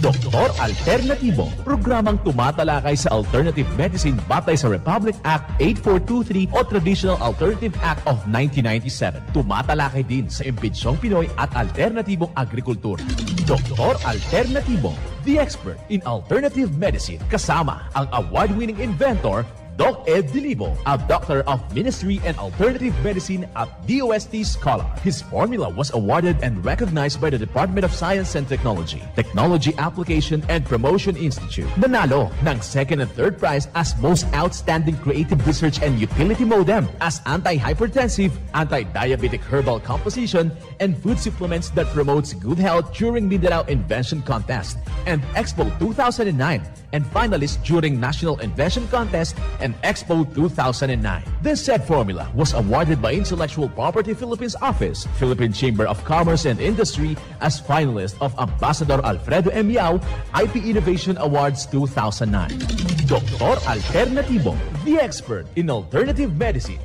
Doktor Alternatibo, programang tumatalakay sa alternative medicine batay sa Republic Act 8423 o Traditional Alternative Act of 1997. Tumatalakay din sa imbitsyong Pinoy at alternatibong agrikultura. Doktor Alternatibo, the expert in alternative medicine, kasama ang award-winning inventor Doc Ed Dilibo, a doctor of ministry and alternative medicine at DOST Scholar. His formula was awarded and recognized by the Department of Science and Technology, Technology Application and Promotion Institute. Nanalo ng second and third prize as Most Outstanding Creative Research and Utility Modem, as anti-hypertensive, anti-diabetic herbal composition, and food supplements that promotes good health during Mindanao Invention Contest and Expo 2009, and finalist during National Invention Contest and Expo 2009. This said formula was awarded by Intellectual Property Philippines Office, Philippine Chamber of Commerce and Industry as finalist of Ambassador Alfredo M. Yao IP Innovation Awards 2009. Doktor Alternatibo, the expert in alternative medicine.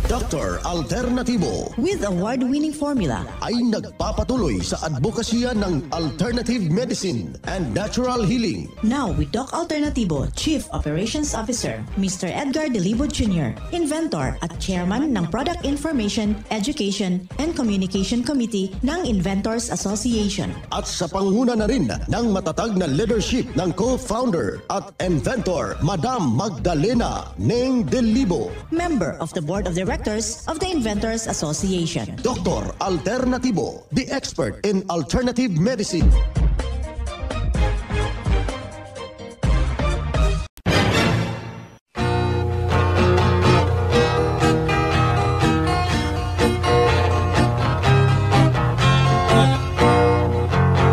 Dr. Alternatibo with award-winning formula ay nagpapatuloy sa advokasya ng alternative medicine and natural healing. Now with Doc Alternatibo, Chief Operations Officer, Mr. Edgar Dilibo Jr., Inventor at Chairman ng Product Information, Education and Communication Committee ng Inventors Association. At sa panguna na rin ng matatag na leadership ng co-founder at inventor, Madam Magdalena Neng Dilibo, Member of the Board of Directors of the Inventors Association. Dr. Alternatibo, the expert in alternative medicine.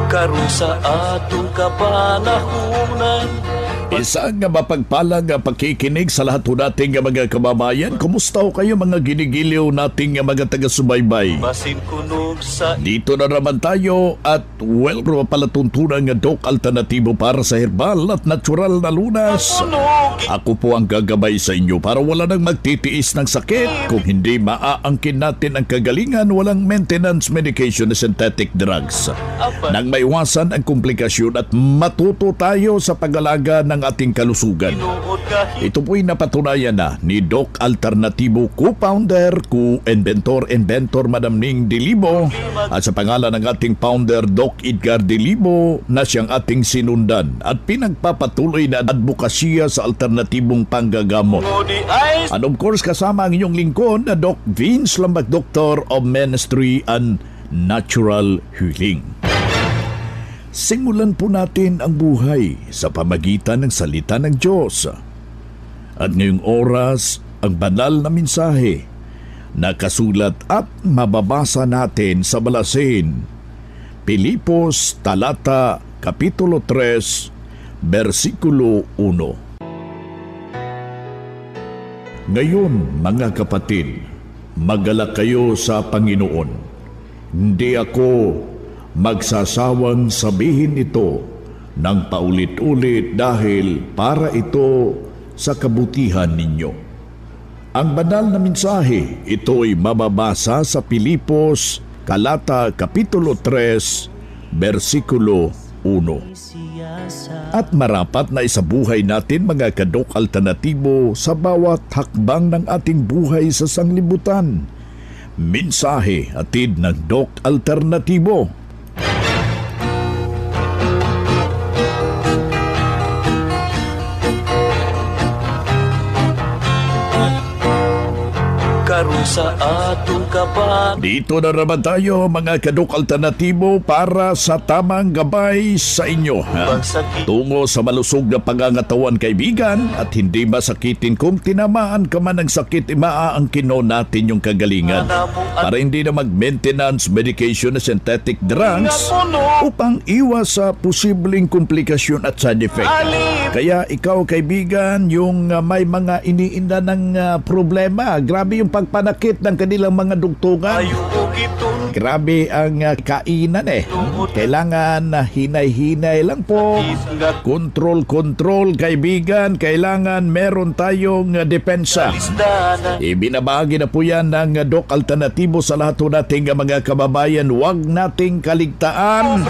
Karon sa atong kapanahunan, isang mapagpalang pakikinig sa lahat po nating mga kababayan. Kumusta ho kayo mga ginigiliw nating mga taga-subaybay? basin kunog sa Dito na naman tayo at palatuntunan nga Doc Alternatibo para sa herbal at natural na lunas. Ako po ang gagabay sa inyo para wala nang magtitiis ng sakit. Kung hindi maaangkin natin ang kagalingan, walang maintenance medication na synthetic drugs. Nang maiwasan ang komplikasyon at matuto tayo sa pag-alaga ng ating kalusugan. Ito po'y napatunayan na ni Doc Alternatibo, co-founder, co-inventor, Madam Ning Dilibo, at sa pangalan ng ating founder, Doc Edgar Dilibo, na siyang ating sinundan at pinagpapatuloy na advokasya sa alternatibong panggagamot. And of course, kasama ang inyong lingkod na Doc Vince Lambak, Doctor of Ministry and Natural Healing. Simulan po natin ang buhay sa pamagitan ng salita ng Diyos. At ngayong oras, ang banal na mensahe na kasulat at mababasa natin sa balasin, Pilipos, talata, kapitulo 3, versikulo 1. Ngayon, mga kapatid, magalak kayo sa Panginoon. Hindi ako magsasawang sabihin ito ng paulit-ulit dahil para ito sa kabutihan ninyo. Ang banal na mensahe, ito'y mababasa sa Pilipos, talata, kapitulo 3, versikulo 1. At marapat na isabuhay natin mga kadok alternatibo sa bawat hakbang ng ating buhay sa sanglibutan. Mensahe atid ng Doc Alternatibo. karon sa atong kapan. Dito na naman tayo mga kadok alternatibo para sa tamang gabay sa inyo. Tungo sa malusog na pangangatawan kaibigan at hindi masakitin kung tinamaan ka man ng sakit, maaangkin natin yung kagalingan para hindi na mag-maintenance medication na synthetic drugs upang iwas sa posibleng komplikasyon at side effect. Kaya ikaw kaibigan, yung may mga iniinda ng problema, grabe yung pagpanakit ng kanilang mga dugtungan, Grabe ang kainan eh. Kailangan hinay-hinay lang po. Control, kaibigan. Kailangan meron tayong depensa. Ibinabahagi na po yan ng Doc Alternatibo sa lahat po nating mga kababayan. Huwag nating kaligtaan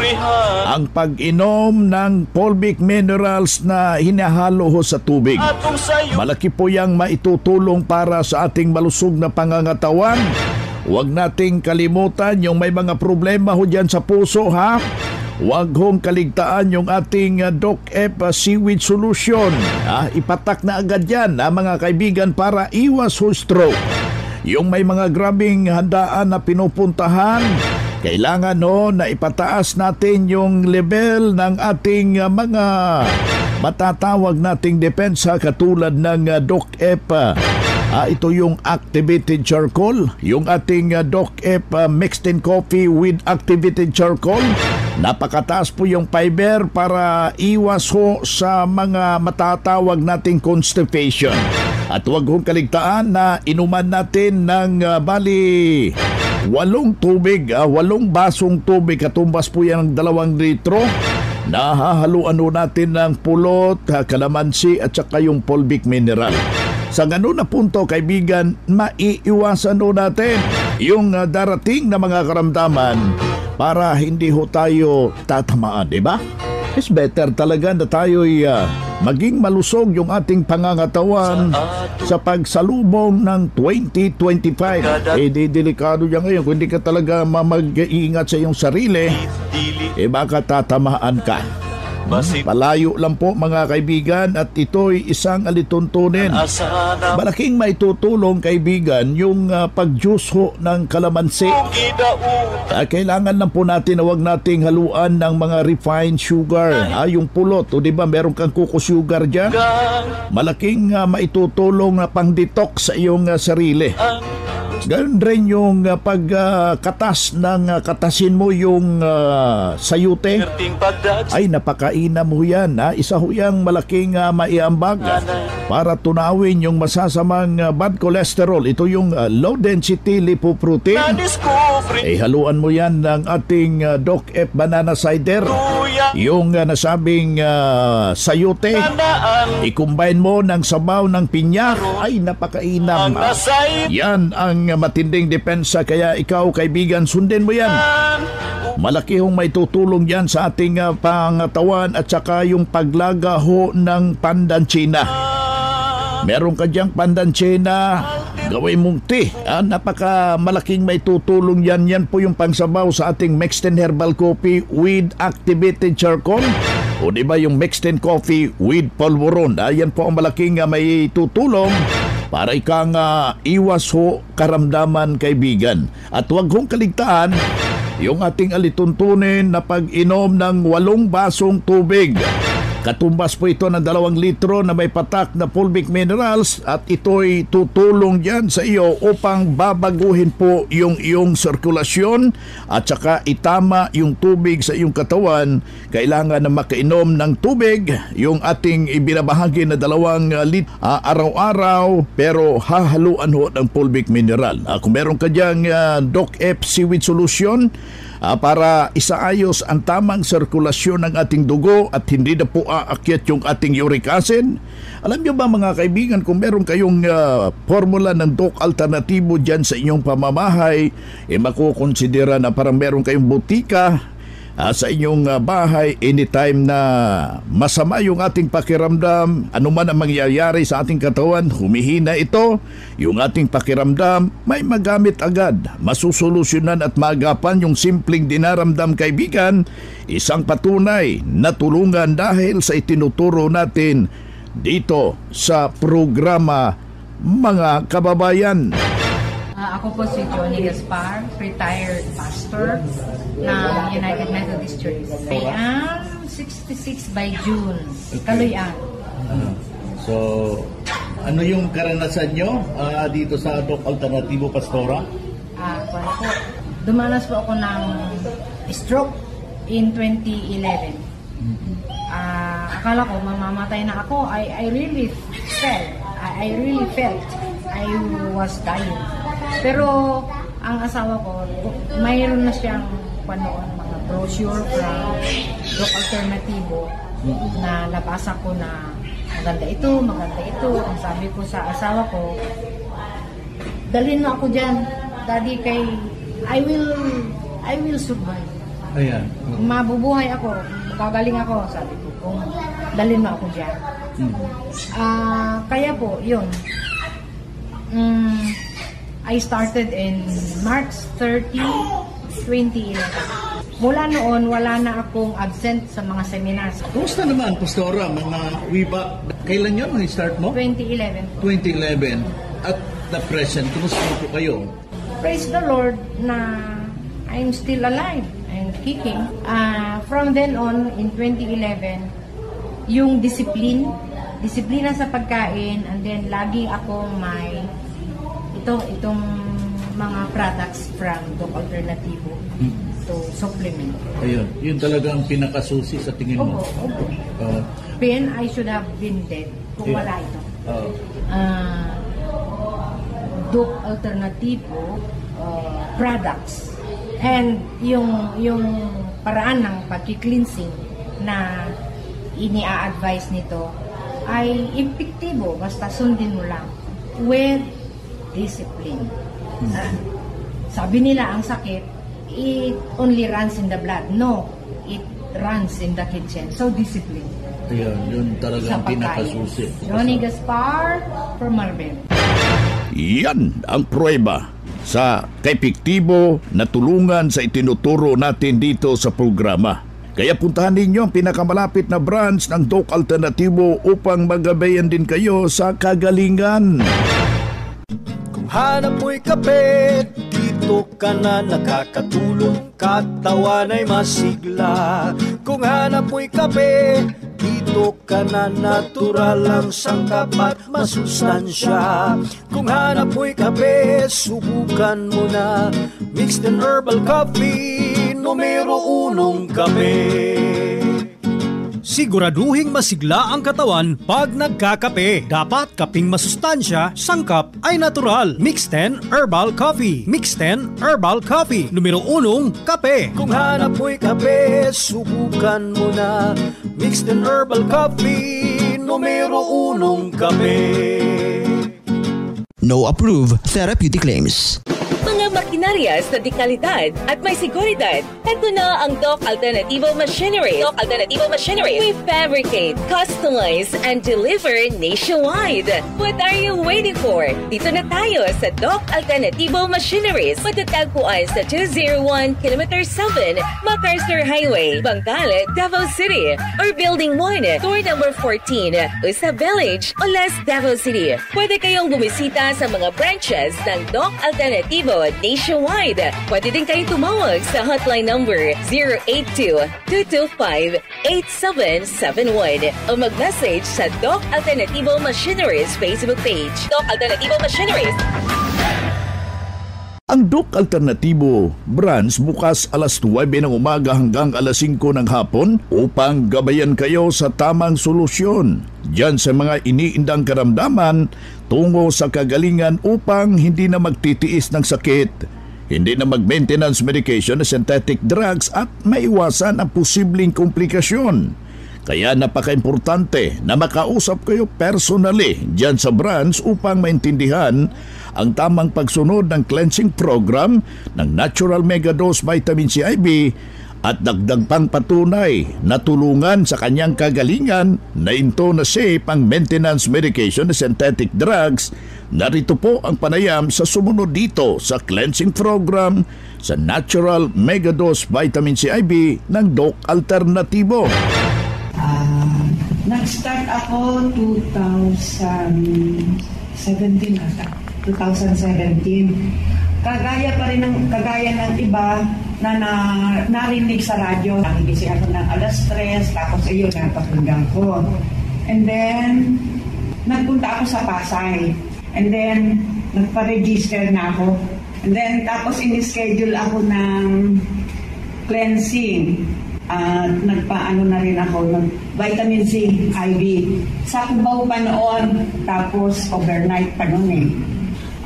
ang pag-inom ng fulvic minerals na hinahalo ho sa tubig. Malaki po yang maitutulong para sa ating malusog na pangangatawan. Huwag nating kalimutan yung may mga problema ho dyan sa puso, ha? Huwag hong kaligtaan yung ating Doc-F Seaweed Solution. Ipatak na agad yan, mga kaibigan, para iwas ho stroke. Yung may mga grabing handaan na pinupuntahan, kailangan na ipataas natin yung level ng ating mga matatawag nating depensa katulad ng Doc-F. Ito yung activated charcoal, yung ating Doc-F mixed in coffee with activated charcoal. Napakataas po yung fiber para iwas ho sa mga matatawag nating constipation. At huwag hong kaligtaan na inuman natin ng bali 8 tubig, 8 basong tubig, katumbas po yan ng 2 litro. Nahahaluan natin ng pulot, kalamansi at saka yung fulvic mineral. Sa ganun na punto, kaibigan, maiiwasan natin yung darating na mga karamdaman para hindi ho tayo tatamaan, di ba? It's better talaga na tayo'y maging malusog yung ating pangangatawan sa pagsalubong ng 2025. Delikado yan ngayon. Kung hindi ka talaga mag-iingat sa iyong sarili, baka tatamaan ka. Palayo lang po mga kaibigan, at ito'y isang alituntunin. Malaking maitutulong, kaibigan, yung pag-juice ho ng kalamansi. Kailangan lang po natin na huwag nating haluan ng mga refined sugar. Yung pulot, o diba meron kang kuko sugar dyan? Malaking maitutulong na pang-detox sa iyong sarili. Ganun rin yung pagkatas ng katasin mo yung sayute. Ay, napakainam ho yan. Isa ho yung malaking maiambag para tunawin yung masasamang bad cholesterol. Ito yung low density lipoprotein. Haluan mo yan ng ating Doc-F banana cider. Yung nasabing sayute, i-combine mo ng sabaw ng pinya. Ay, napakainam. Yan ang matinding depensa, kaya ikaw, kaibigan, sundin mo yan. Malaki hong may tutulong yan sa ating pangatawan, at saka yung paglaga ho ng pandan China. Meron ka diyang pandan China, gawin mong tea. Napaka malaking may tutulong yan. Yan po yung pangsabaw sa ating mixed in herbal coffee with activated charcoal. O diba yung mixed in coffee with polvoron. Yan po ang malaking may tutulong para ikang iwas ho karamdaman, kaibigan. At huwag hong kaligtaan yung ating alituntunin na pag-inom ng 8 basong tubig. Katumbas po ito ng 2 litro na may patak na fulvic minerals, at ito'y tutulong dyan sa iyo upang babaguhin po yung iyong sirkulasyon at saka itama yung tubig sa iyong katawan. Kailangan na makainom ng tubig, yung ating ibinabahagi na 2 litro araw-araw, pero hahaluan ho ng fulvic mineral. Kung meron ka dyan Doc-F Seaweed Solution, para isaayos ang tamang sirkulasyon ng ating dugo at hindi na po aakyat yung ating uric acid. Alam nyo ba mga kaibigan, kung meron kayong formula ng Doc Alternatibo dyan sa inyong pamamahay, makukonsidera na parang meron kayong butika sa inyong bahay anytime na masama yung ating pakiramdam, anuman ang mangyayari sa ating katawan, humihina ito, yung ating pakiramdam, may magamit agad, masusolusyonan at magapan yung simpleng dinaramdam, kaibigan. Isang patunay na tulungan dahil sa itinuturo natin dito sa programa, mga kababayan. Ako po si Johnny Gaspar, retired pastor ng United Methodist Church. I am 66 by June, Kaloyan. So, ano yung karanasan nyo dito sa Doc Alternatibo, Pastora? Dumanas po ako ng stroke in 2011. Akala ko mamamatay na ako. I really felt I was dying. Pero ang asawa ko, mayroon na siyang panoon mga brochure from Doc Alternativo na nabasa ko na maganda ito. Ang sabi ko sa asawa ko, dalhin mo ako dyan, Daddy, kay I will survive. Ayan. Mabubuhay ako, magagaling ako, sabi ko, kung dalhin mo ako dyan. Kaya po, yun. I started in March 30, 2011. Mula noon, wala na akong absent sa mga seminars. Kumusta naman, Pastora? Mga wiba, kailan yun start mo? 2011. 2011. At the present, kumusta po kayo? Praise the Lord na I'm still alive and kicking. From then on, in 2011, yung disiplina sa pagkain, and then lagi akong may itong mga products from Doc Alternativo to supplement. Ayun, yun talaga ang pinakasusi sa tingin mo. Opo. Then I should have been dead kung wala ito. Doc Alternativo products and yung paraan ng pag-cleansing na ini-advise nito ay epektibo, basta sundin mo lang with discipline. Sabi nila ang sakit, it only runs in the blood. No, it runs in the kitchen. So discipline. Ayun, yun talaga ang pinakasusi. Johnny Gaspar from Marbel. Yan ang pruweba sa kaepektibo na tulungan sa itinuturo natin dito sa programa. Kaya puntahan ninyo ang pinakamalapit na branch ng Doc Alternativo upang magabayan din kayo sa kagalingan. Kung hanap mo'y kape, dito ka na nakakatulong, katawan ay masigla. Kung hanap mo'y kape, dito ka na natural ang sangkap at masustansya. Kung hanap mo'y kape, subukan mo na mixed and herbal coffee, numero 1 kape. Siguraduhing masigla ang katawan pag nagkakape. Dapat kaping masustansya, sangkap ay natural. Mixed 10 Herbal Coffee. Mixed 10 Herbal Coffee. Numero 1, kape. Kung hanap mo'y kape, subukan mo na Mixed 10 Herbal Coffee. Numero 1, kape. No approved therapeutic claims. Mga makinarias na dekalidad at may seguridad. Ito na ang Doc Alternativo Machinery. Doc Alternativo Machinery. We fabricate, customize, and deliver nationwide. What are you waiting for? Dito na tayo sa Doc Alternativo Machineries. Matatagpuan sa 201 km 7 MacArthur Highway, Bangkal, Davao City. Or Building 1, Door number 14, Usa Village, Olas, Davao City. Pwede kayong bumisita sa mga branches ng Doc Alternativo nationwide. Pwede din kayong tumawag sa hotline number 082-225-8771 o mag-message sa Doc Alternativo Machineries Facebook page. Doc Alternativo Machineries. Ang Doc Alternativo branch bukas alas 9 ng umaga hanggang alas 5 ng hapon upang gabayan kayo sa tamang solusyon diyan sa mga iniindang karamdaman tungo sa kagalingan upang hindi na magtitiis ng sakit, hindi na mag-maintenance medication na synthetic drugs at maiwasan ang posibleng komplikasyon. Kaya napaka-importante na makausap kayo personally diyan sa branch upang maintindihan ang tamang pagsunod ng cleansing program ng Natural Mega Dose Vitamin C IV at dagdag pang patunay na tulungan sa kanyang kagalingan na into na safe ang maintenance medication na synthetic drugs. Narito po ang panayam sa sumunod dito sa cleansing program sa Natural Mega Dose Vitamin C IV ng Doc Alternativo. Nag-start ako 2017 ata. 2017. Kagaya ng iba na narinig sa radyo. Nakigising ako ng alas 3, tapos ayun, napakinggan ko. And then, nagpunta ako sa Pasay. And then, nagpa-register na ako. And then, tapos in-schedule ako ng cleansing. Nagpaano na rin ako ng vitamin C IV. Sa Cubao pa noon, tapos overnight pa noon eh.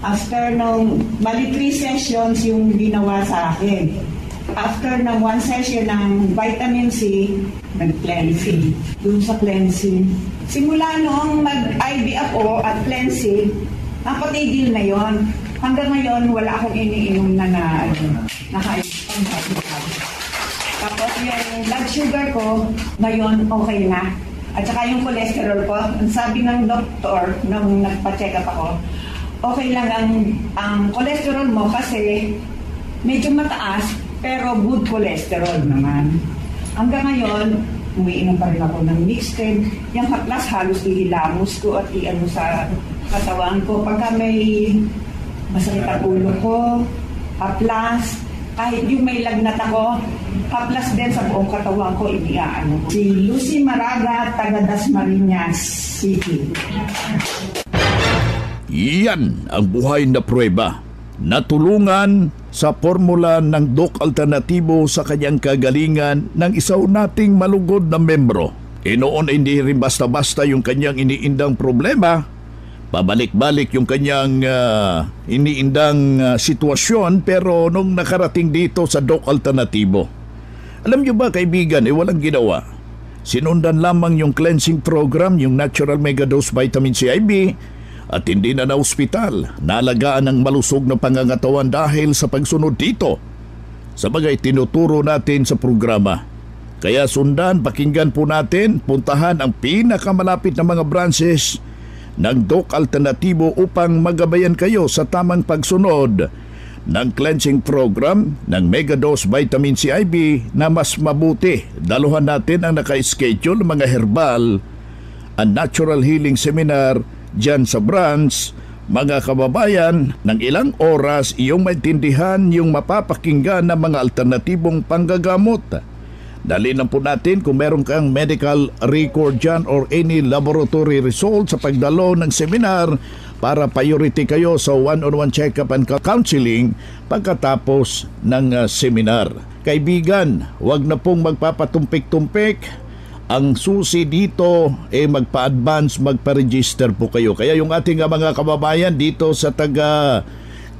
After nung, bali 3 sessions yung ginawa sa akin. After ng 1 session ng vitamin C, nag-cleansing. Doon sa cleansing. Simula noong mag-IV ako at cleansing, napatigil na yon. Hanggang ngayon, wala akong iniinom na high-blood. Tapos yung blood sugar ko, ngayon okay na. At saka yung cholesterol ko, ang sabi ng doktor nung nagpa-check up ako, okay lang ang cholesterol mo kasi medyo mataas, pero good cholesterol naman. Hanggang ngayon, umiinom pa rin ako ng mixed. Yung haplas halos ihilamos ko at iano sa katawan ko. Pagka may masakit ang ulo ko, haplas, kahit yung may lagnat ako, haplas din sa buong katawan ko, iniaano. Si Lucy Maraga, taga Dasmariñas City. Yan ang buhay na pruweba. Natulungan sa formula ng Doc Alternatibo sa kanyang kagalingan ng isaw nating malugod na membro. Noon hindi rin basta-basta yung kanyang iniindang problema. Pabalik-balik yung kanyang iniindang sitwasyon, pero nung nakarating dito sa Doc Alternatibo, alam nyo ba kaibigan, walang ginawa. Sinundan lamang yung cleansing program, yung Natural Mega Dose Vitamin C IV, at hindi na ospital. Naalagaan ng malusog na pangangatawan dahil sa pagsunod dito. Sabagay, tinuturo natin sa programa. Kaya sundan, pakinggan po natin, puntahan ang pinakamalapit na mga branches ng Doc Alternatibo upang magabayan kayo sa tamang pagsunod ng cleansing program ng Mega Dose Vitamin C IV na mas mabuti. Daluhan natin ang naka-schedule mga herbal, ang Natural Healing Seminar dyan sa branch. Mga kababayan, ng ilang oras iyong maintindihan yung mapapakinggan ng mga alternatibong panggagamot. Dali lang po natin kung meron kang medical record dyan or any laboratory result sa pagdalo ng seminar para priority kayo sa one-on-one check-up and counseling pagkatapos ng seminar. Kaibigan, huwag na pong magpapatumpik-tumpik. Ang susi dito magpa-advance, magpa-register po kayo. Kaya yung ating mga kababayan dito sa taga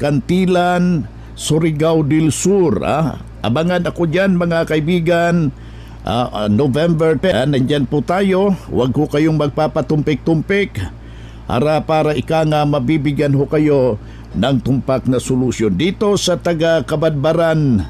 Cantilan, Surigao del Sur, abangan ako dyan mga kaibigan. November 10, nandyan po tayo. Huwag ko kayong magpapatumpik-tumpik para ika nga mabibigyan ho kayo ng tumpak na solusyon. Dito sa taga Kabadbaran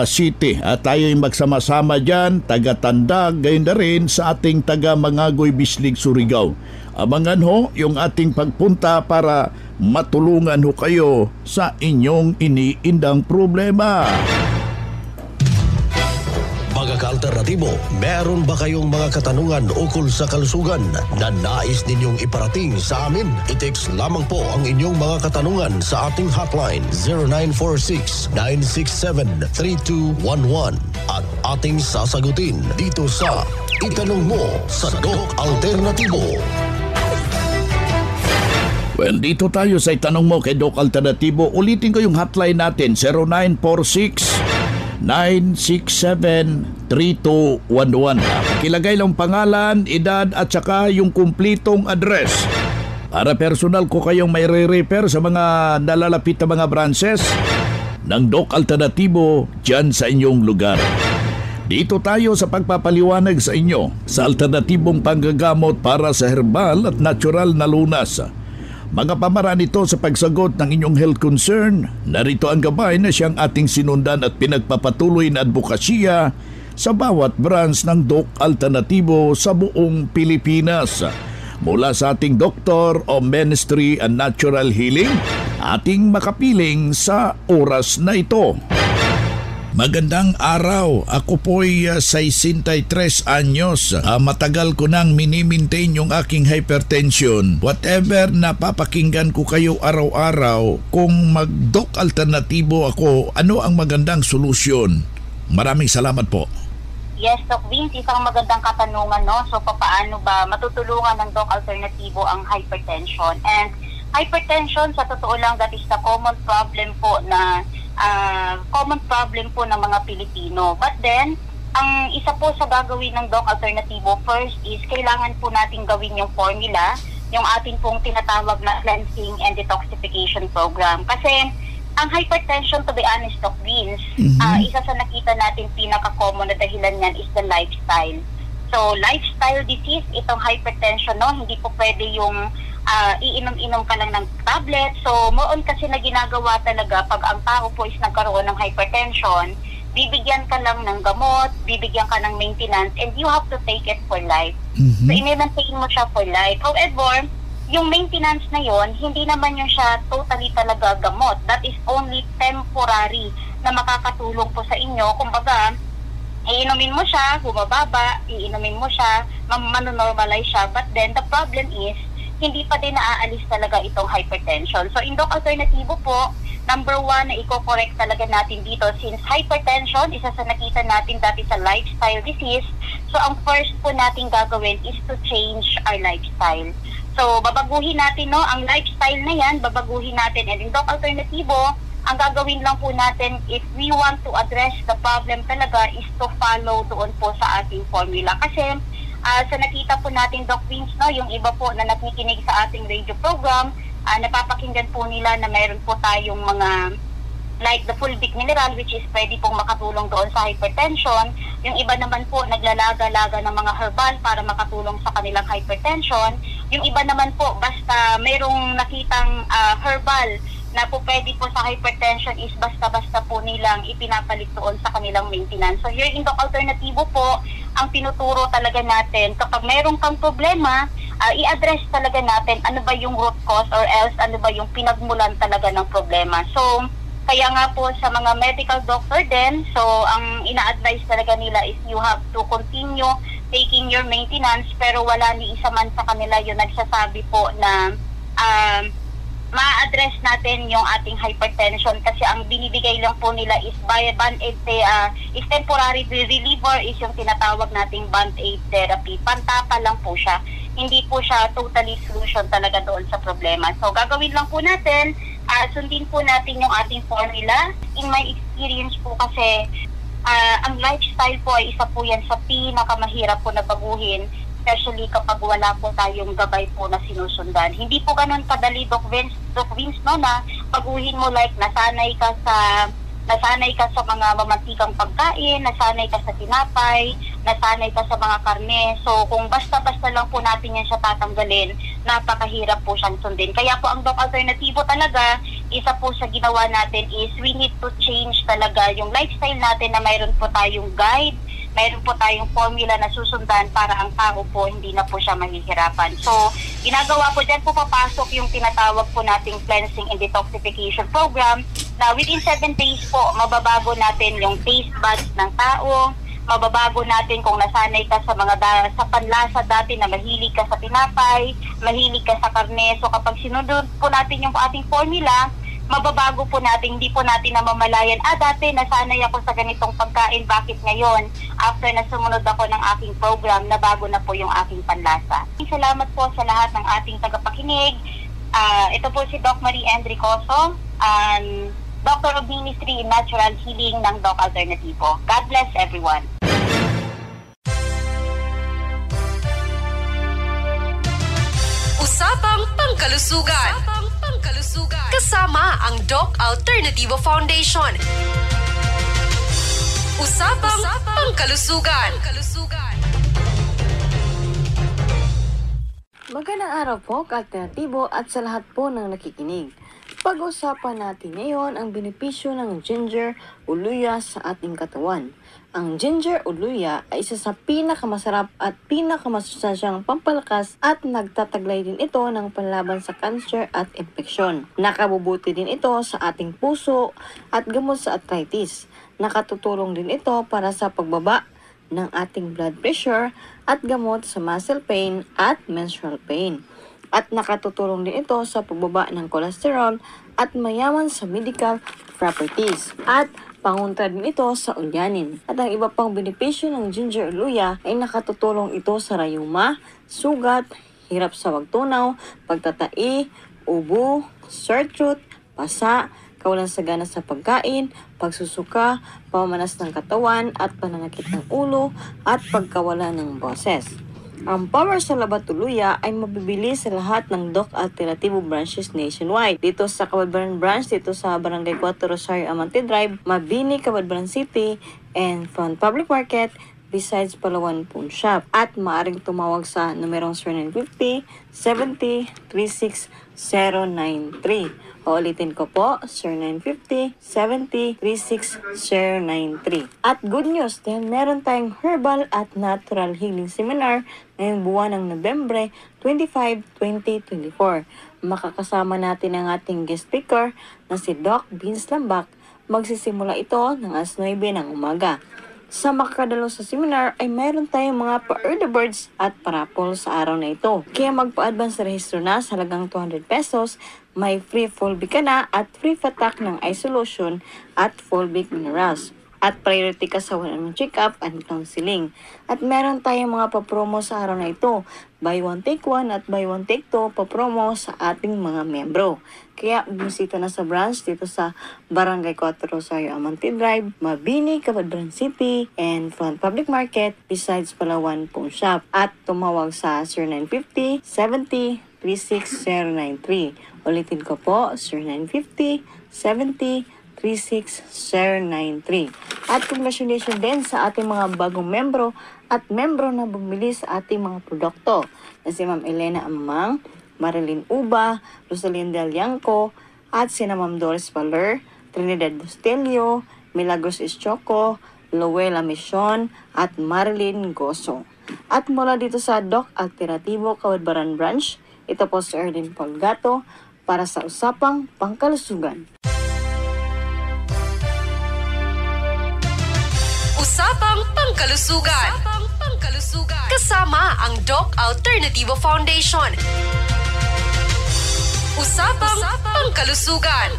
City, tayo'y magsama-sama dyan, taga Tandag, gayon na rin sa ating taga Mangagoy, Bislig, Surigao. Abangan ho yung ating pagpunta para matulungan ho kayo sa inyong iniindang problema. Mga ka-alternatibo, meron ba kayong mga katanungan ukol sa kalusugan na nais ninyong iparating sa amin? I-text lamang po ang inyong mga katanungan sa ating hotline 0946-967-3211 at ating sasagutin dito sa Itanong Mo sa Doc Alternatibo. Well, dito tayo sa Itanong Mo kay Doc Alternatibo. Ulitin ko yung hotline natin, 0946-967-3211. Pakilagay lang pangalan, edad at saka yung kumplitong address. Para personal ko kayong may re-refer sa mga nalalapit na mga branches ng Doc Alternatibo dyan sa inyong lugar. Dito tayo sa pagpapaliwanag sa inyo sa alternatibong panggagamot para sa herbal at natural na lunas. Mga pamaraan ito sa pagsagot ng inyong health concern. Narito ang gabay na siyang ating sinundan at pinagpapatuloy na advokasya sa bawat branch ng Doc Alternatibo sa buong Pilipinas. Mula sa ating doktor o Ministry and Natural Healing, ating makapiling sa oras na ito. Magandang araw. Ako po'y 63 anyos. Matagal ko nang minimaintain yung aking hypertension. Whatever na papakinggan ko kayo araw-araw, kung mag-Doc Alternatibo ako, ano ang magandang solusyon? Maraming salamat po. Yes, Doc Vince, isang magandang katanungan, no? So, paano ba matutulungan ng Doc Alternatibo ang hypertension? And hypertension, sa totoo lang, that is the common problem po ng mga Pilipino. But then, ang isa po sa gagawin ng Doc Alternatibo, first is kailangan po natin gawin yung formula yung ating pong tinatawag na cleansing and detoxification program. Kasi ang hypertension, to be honest, Doc Vince, isa sa nakita natin pinaka-common na dahilan yan is the lifestyle. So, lifestyle disease, itong hypertension, no, hindi po pwede yung iinom-inom ka lang ng tablet. So, moon kasi na ginagawa talaga pag ang tao po is nagkaroon ng hypertension, bibigyan ka lang ng gamot, bibigyan ka ng maintenance, and you have to take it for life. So, i-maintain mo siya for life. However, yung maintenance na yon, hindi naman yung siya totally talaga gamot. That is only temporary na makakatulong po sa inyo. Kumbaga, iinumin mo siya, bumababa, iinumin mo siya, manonormalize siya. But then, the problem is, hindi pa din naaalis talaga itong hypertension. So, in Doc Alternativo po, number 1 na i-correct talaga natin dito, since hypertension, isa sa nakita natin dati sa lifestyle disease, so ang first po natin gagawin is to change our lifestyle. So, babaguhin natin, no, ang lifestyle na yan, babaguhin natin. And in Doc Alternativo, ang gagawin lang po natin, if we want to address the problem talaga, is to follow doon po sa ating formula. Kasi, sa nakita po natin, Doc Vince, no, yung iba po na nakikinig sa ating radio program, napapakinggan po nila na mayroon po tayong mga like the full big mineral, which is pwede pong makatulong doon sa hypertension. Yung iba naman po naglalaga-laga ng mga herbal para makatulong sa kanilang hypertension. Yung iba naman po basta mayroong nakitang herbal na po pwede po sa hypertension is basta-basta po nilang ipinapalit doon sa kanilang maintenance. So here in Doc Alternativo po, ang tinuturo talaga natin, kapag mayroong kang problema, i-address talaga natin ano ba yung root cause or else ano ba yung pinagmulan talaga ng problema. So, kaya nga po sa mga medical doctor din, so ang ina-advise talaga nila is you have to continue taking your maintenance, pero wala ni isa man sa kanila yung nagsasabi po na ma-address natin yung ating hypertension kasi ang binibigay lang po nila is band-aid is temporary reliever, is yung tinatawag nating band-aid therapy. Pantapa lang po siya. Hindi po siya totally solution talaga doon sa problema. So gagawin lang po natin, sundin po natin yung ating formula. In my experience po kasi, ang lifestyle po ay isa po yan sa pinakamahirap po na baguhin, especially kapag wala po tayong gabay po na sinusundan. Hindi po ganun kadali, Doc Vince, no, na baguhin mo like nasanay ka sa mga mamantikang pagkain, nasanay ka sa tinapay, nasanay ka sa mga karne. So, kung basta-basta lang po natin yan siya tatanggalin, napakahirap po siyang sundin. Kaya po ang Doc Alternativo talaga, isa po sa ginawa natin is we need to change talaga yung lifestyle natin na mayroon po tayong guide, mayroon po tayong formula na susundan para ang tao po hindi na po siya mahihirapan. So, ginagawa po dyan po papasok yung tinatawag po nating cleansing and detoxification program na within 7 days po, mababago natin yung taste buds ng tao, mababago natin kung nasanay ka sa sa panlasa dati na mahilig ka sa tinapay, mahilig ka sa karne. So, kapag sinunod po natin yung ating formula, mababago po natin, hindi po natin namamalayan, dati nasanay ako sa ganitong pagkain, bakit ngayon, after na sumunod ako ng aking program, nabago na po yung aking panlasa. Salamat po sa lahat ng ating tagapakinig. Ito po si Doc Marie Enricoso, Doctor of Ministry in Natural Healing ng Doc Alternativo. God bless everyone. Usapang Pangkalusugan. Kasama ang Doc Alternativo Foundation. Usapang Pangkalusugan. Magandang araw po, Ka-Alternatibo, at sa lahat po ng nakikinig. Pag-usapan natin ngayon ang benepisyo ng ginger o luya sa ating katawan. Ang ginger o luya ay isa sa pinakamasarap at pinakamasustansyang pampalakas at nagtataglay din ito ng panlaban sa cancer at infeksyon. Nakabubuti din ito sa ating puso at gamot sa arthritis. Nakatutulong din ito para sa pagbaba ng ating blood pressure at gamot sa muscle pain at menstrual pain. At nakatutulong din ito sa pagbaba ng cholesterol at mayaman sa medical properties. At pangontra din ito sa ulyanin. At ang iba pang benepisyo ng ginger o luya ay nakatutulong ito sa rayuma, sugat, hirap sa wagtunaw, pagtatai, ubo, sore throat, pasa, kawalan sa gana sa pagkain, pagsusuka, pamamanas ng katawan at pananakit ng ulo at pagkawala ng boses. Ang Power sa Labat Tuluya ay mabibili sa lahat ng Doc Alternativo branches nationwide. Dito sa Cabadbaran Branch, dito sa Barangay 4 Rosario Amante Drive, Mabini, Cabadbaran City, and Front Public Market, besides Palawan Pawn Shop. At maaring tumawag sa numerong 0950-70-36093. Uulitin ko po, 0950-70-36093. At good news, dahil meron tayong herbal at natural healing seminar ngayong buwan ng Nobyembre 25, 2024. Makakasama natin ang ating guest speaker na si Doc Vince Lambak. Magsisimula ito ng alas 9 ng umaga. Sa makakadalo sa seminar ay mayroon tayong mga pa-early birds at parapol sa araw na ito. Kaya magpa-advance rehistro na sa halagang 200 pesos, may free Fulvic ka na at free patak ng eye solution at Fulvic minerals. At priority ka sa one-on-one check-up and counseling. At meron tayong mga pa-promo sa araw na ito. Buy one take one at buy one take two pa-promo sa ating mga membro. Kaya bumisita na sa branch dito sa Barangay 4 Rosario Amante Drive, Mabini, Cabadbaran City, and Front Public Market, besides Palawan Pawn Shop. At tumawag sa 0950-70-36093. Ulitin ko po, 0950-70-36093. At congratulations din sa ating mga bagong membro at membro na bumili sa ating mga produkto na si Ma'am Elena Amang, Marilyn Uba, Rosalinda Liangco, at sina Ma'am Doris Valer, Trinidad Bustelio, Milagros Ischoco, Luella Mission, at Marilyn Goso. At mula dito sa Doc Alternativo Cabadbaran Branch, ito po si Erlyn Polgato para sa Usapang Pangkalusugan. Usapang Pangkalusugan. Kasama ang Doc Alternativo Foundation. Usapang Pangkalusugan.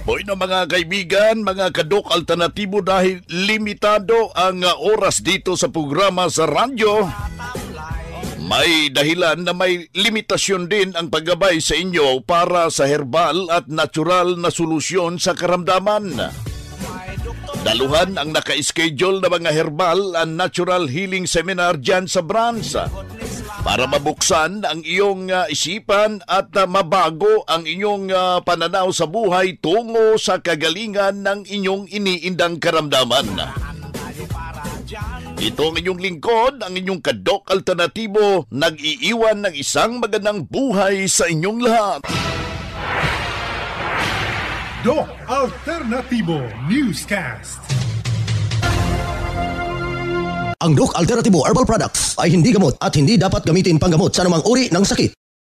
Boy na mga kaibigan, mga kadok alternatibo, dahil limitado ang oras dito sa programa sa radyo, may dahilan na may limitasyon din ang paggabay sa inyo para sa herbal at natural na solusyon sa karamdaman. Daluhan ang naka-schedule na mga herbal and natural healing seminar dyan sa branch para mabuksan ang iyong isipan at mabago ang inyong pananaw sa buhay tungo sa kagalingan ng inyong iniindang karamdaman. Ito ang inyong lingkod, ang inyong kadok alternatibo, nag-iiwan ng isang magandang buhay sa inyong lahat. Doc Alternativo Newscast. Ang Doc Alternativo Herbal Products ay hindi gamot at hindi dapat gamitin panggamot sa anumang uri ng sakit.